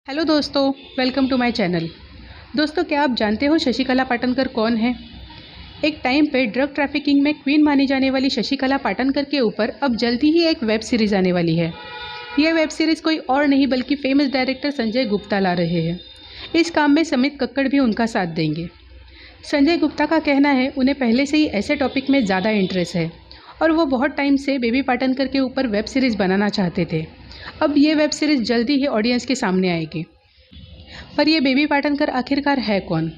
Hello दोस्तों, welcome to my channel. दोस्तों, क्या आप जानते हो शशिकला पाटनकर कौन है? एक टाइम पे ड्रग ट्रैफिकिंग में क्वीन मानी जाने वाली शशिकला पाटनकर के ऊपर अब जल्दी ही एक वेब सीरीज़ आने वाली है। यह वेब सीरीज़ कोई और नहीं बल्कि फेमस डायरेक्टर संजय गुप्ता ला रहे हैं। इस काम में समित कक्कड़ भी उनका साथ देंगे। संजय गुप्ता का कहना है उन्हें पहले से ही ऐसे टॉपिक में ज़्यादा इंटरेस्ट है और वो बहुत टाइम से बेबी पाटनकर के ऊपर वेब सीरीज़ बनाना चाहते थे। अब ये वेब सीरीज़ जल्दी ही ऑडियंस के सामने आएगी। पर ये बेबी पाटनकर आखिरकार है कौन?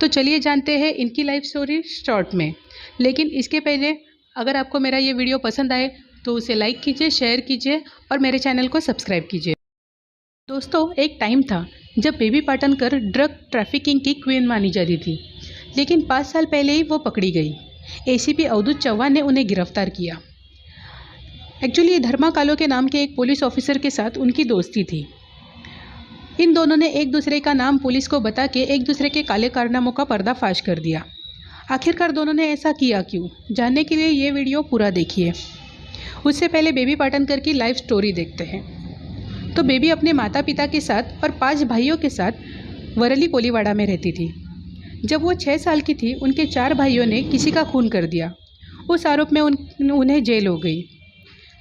तो चलिए जानते हैं इनकी लाइफ स्टोरी शॉर्ट में। लेकिन इसके पहले अगर आपको मेरा ये वीडियो पसंद आए तो उसे लाइक कीजिए, शेयर कीजिए और मेरे चैनल को सब्सक्राइब कीजिए। दोस्तों, एक टाइम था जब बेबी पाटनकर ड्रग ट्रैफिकिंग की क्वीन मानी जाती थी, लेकिन 5 साल पहले ही वो पकड़ी गई। एसीपी अवधूत चौहान ने उन्हें गिरफ्तार किया। एक्चुअली धर्मा कालो के नाम के एक पुलिस ऑफिसर के साथ उनकी दोस्ती थी। इन दोनों ने एक दूसरे का नाम पुलिस को बता के एक दूसरे के काले कारनामों का पर्दाफाश कर दिया। आखिरकार दोनों ने ऐसा किया क्यों? जानने के लिए ये वीडियो पूरा देखिए। उससे पहले बेबी पाटनकर की लाइफ स्टोरी देखते हैं। तो बेबी अपने माता पिता के साथ और 5 भाइयों के साथ वरली कोलीवाड़ा में रहती थी। जब वो 6 साल की थी, उनके 4 भाइयों ने किसी का खून कर दिया। उस आरोप में उन्हें जेल हो गई।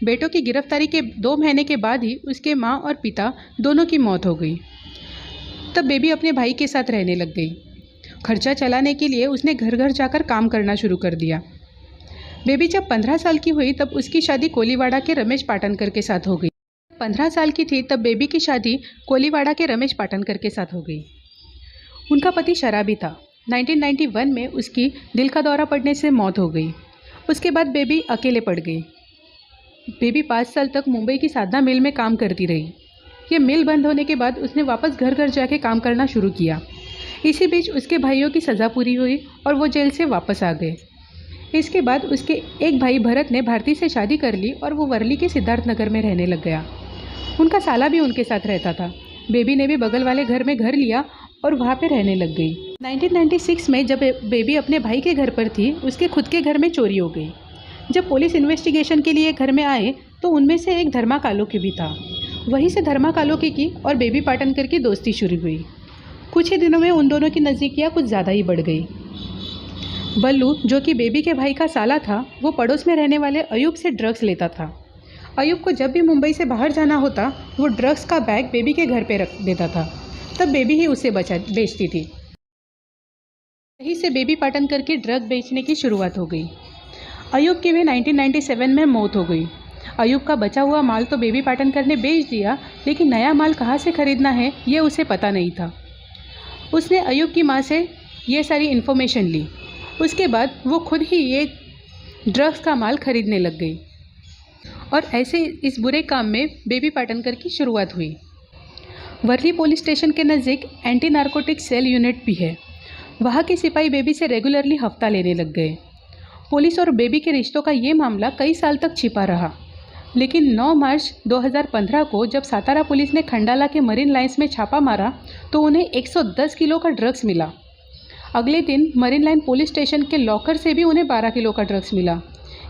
बेटों की गिरफ्तारी के 2 महीने के बाद ही उसके माँ और पिता दोनों की मौत हो गई। तब बेबी अपने भाई के साथ रहने लग गई। खर्चा चलाने के लिए उसने घर घर जाकर काम करना शुरू कर दिया। बेबी जब 15 साल की हुई तब उसकी शादी कोलीवाड़ा के रमेश पाटनकर के साथ हो गई। 15 साल की थी तब बेबी की शादी कोलीवाड़ा के रमेश पाटनकर के साथ हो गई। उनका पति शराबी था। 1991 में उसकी दिल का दौरा पड़ने से मौत हो गई। उसके बाद बेबी अकेले पड़ गई। बेबी 5 साल तक मुंबई की साधना मिल में काम करती रही। ये मिल बंद होने के बाद उसने वापस घर घर जाके काम करना शुरू किया। इसी बीच उसके भाइयों की सज़ा पूरी हुई और वो जेल से वापस आ गए। इसके बाद उसके एक भाई भरत ने भारती से शादी कर ली और वो वर्ली के सिद्धार्थ नगर में रहने लग गया। उनका साला भी उनके साथ रहता था। बेबी ने भी बगल वाले घर में घर लिया और वहाँ पे रहने लग गई। 1996 में जब बेबी अपने भाई के घर पर थी, उसके खुद के घर में चोरी हो गई। जब पुलिस इन्वेस्टिगेशन के लिए घर में आए तो उनमें से एक धर्मा कालो की भी था। वहीं से धर्मा कालो की और बेबी पाटनकर की दोस्ती शुरू हुई। कुछ ही दिनों में उन दोनों की नज़दीकियाँ कुछ ज़्यादा ही बढ़ गई। बल्लू, जो कि बेबी के भाई का साला था, वो पड़ोस में रहने वाले अयूब से ड्रग्स लेता था। अयूब को जब भी मुंबई से बाहर जाना होता, वो ड्रग्स का बैग बेबी के घर पे रख देता था। तब बेबी ही उसे बेचती थी। यहीं से बेबी पाटनकर की ड्रग बेचने की शुरुआत हो गई। अयूब की भी 1997 में मौत हो गई। अयूब का बचा हुआ माल तो बेबी पाटनकर ने बेच दिया, लेकिन नया माल कहाँ से खरीदना है ये उसे पता नहीं था। उसने अयूब की माँ से ये सारी इन्फॉर्मेशन ली। उसके बाद वो खुद ही ये ड्रग्स का माल खरीदने लग गई और ऐसे इस बुरे काम में बेबी पाटनकर की शुरुआत हुई। वर्ली पुलिस स्टेशन के नज़दीक एंटी नार्कोटिक सेल यूनिट भी है। वहाँ के सिपाही बेबी से रेगुलरली हफ्ता लेने लग गए। पुलिस और बेबी के रिश्तों का ये मामला कई साल तक छिपा रहा, लेकिन 9 मार्च 2015 को जब सातारा पुलिस ने खंडाला के मरीन लाइन्स में छापा मारा तो उन्हें 110 किलो का ड्रग्स मिला। अगले दिन मरीन लाइन पुलिस स्टेशन के लॉकर से भी उन्हें 12 किलो का ड्रग्स मिला।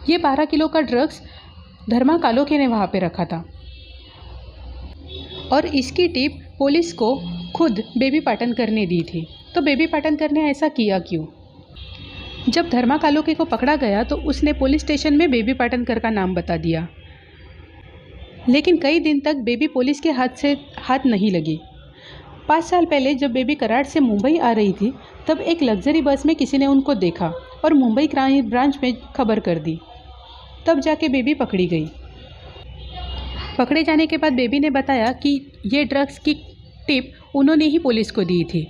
ये 12 किलो का ड्रग्स धर्मा कालोके ने वहाँ पे रखा था और इसकी टिप पुलिस को खुद बेबी पाटनकर ने दी थी। तो बेबी पाटनकर ने ऐसा किया क्यों? जब धर्मा कालोके को पकड़ा गया तो उसने पुलिस स्टेशन में बेबी पाटनकर का नाम बता दिया, लेकिन कई दिन तक बेबी पुलिस के हाथ नहीं लगी। 5 साल पहले जब बेबी कराड़ से मुंबई आ रही थी, तब एक लग्जरी बस में किसी ने उनको देखा और मुंबई क्राइम ब्रांच में खबर कर दी। तब जाके बेबी पकड़ी गई। पकड़े जाने के बाद बेबी ने बताया कि ये ड्रग्स की टिप उन्होंने ही पुलिस को दी थी,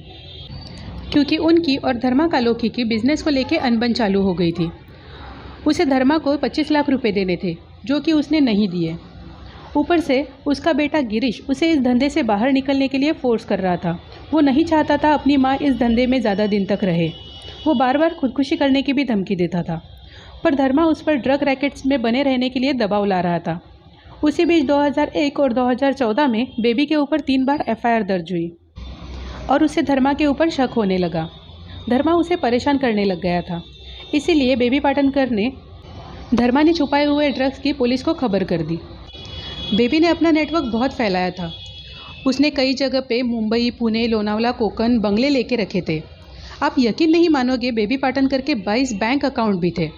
क्योंकि उनकी और धर्मा कालोकी की बिजनेस को लेके अनबन चालू हो गई थी। उसे धर्मा को 25 लाख रुपए देने थे, जो कि उसने नहीं दिए। ऊपर से उसका बेटा गिरीश उसे इस धंधे से बाहर निकलने के लिए फोर्स कर रहा था। वो नहीं चाहता था अपनी माँ इस धंधे में ज़्यादा दिन तक रहे। वो बार बार खुदकुशी करने की भी धमकी देता था, पर धर्मा उस पर ड्रग रैकेट्स में बने रहने के लिए दबाव ला रहा था। उसी बीच 2001 और 2014 में बेबी के ऊपर 3 बार FIR दर्ज हुई और उसे धर्मा के ऊपर शक होने लगा। धर्मा उसे परेशान करने लग गया था। इसीलिए बेबी पाटनकर ने धर्मा ने छुपाए हुए ड्रग्स की पुलिस को खबर कर दी। बेबी ने अपना नेटवर्क बहुत फैलाया था उसने कई जगह पे मुंबई, पुणे, लोनावला, कोकण बंगले लेके रखे थे। आप यकीन नहीं मानोगे, बेबी पाटनकर के 22 बैंक अकाउंट भी थे,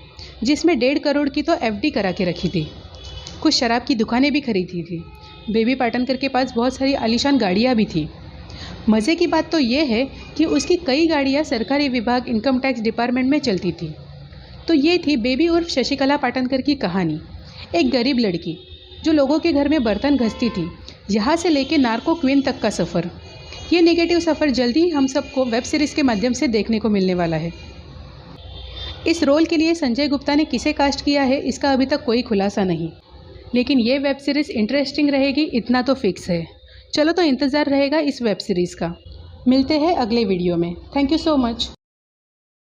जिसमें 1.5 करोड़ की तो एफडी करा के रखी थी। कुछ शराब की दुकानें भी खरीदी थी। बेबी पाटनकर के पास बहुत सारी आलीशान गाड़ियाँ भी थी। मज़े की बात तो ये है कि उसकी कई गाड़ियाँ सरकारी विभाग, इनकम टैक्स डिपार्टमेंट में चलती थी। तो ये थी बेबी उर्फ शशिकला पाटनकर की कहानी। एक गरीब लड़की जो लोगों के घर में बर्तन घसती थी, यहाँ से लेके नार्को क्वीन तक का सफ़र। ये नेगेटिव सफ़र जल्दी ही हम सबको वेब सीरीज़ के माध्यम से देखने को मिलने वाला है। इस रोल के लिए संजय गुप्ता ने किसे कास्ट किया है, इसका अभी तक कोई खुलासा नहीं, लेकिन ये वेब सीरीज़ इंटरेस्टिंग रहेगी, इतना तो फिक्स है। चलो तो इंतज़ार रहेगा इस वेब सीरीज़ का। मिलते हैं अगले वीडियो में। Thank you so much.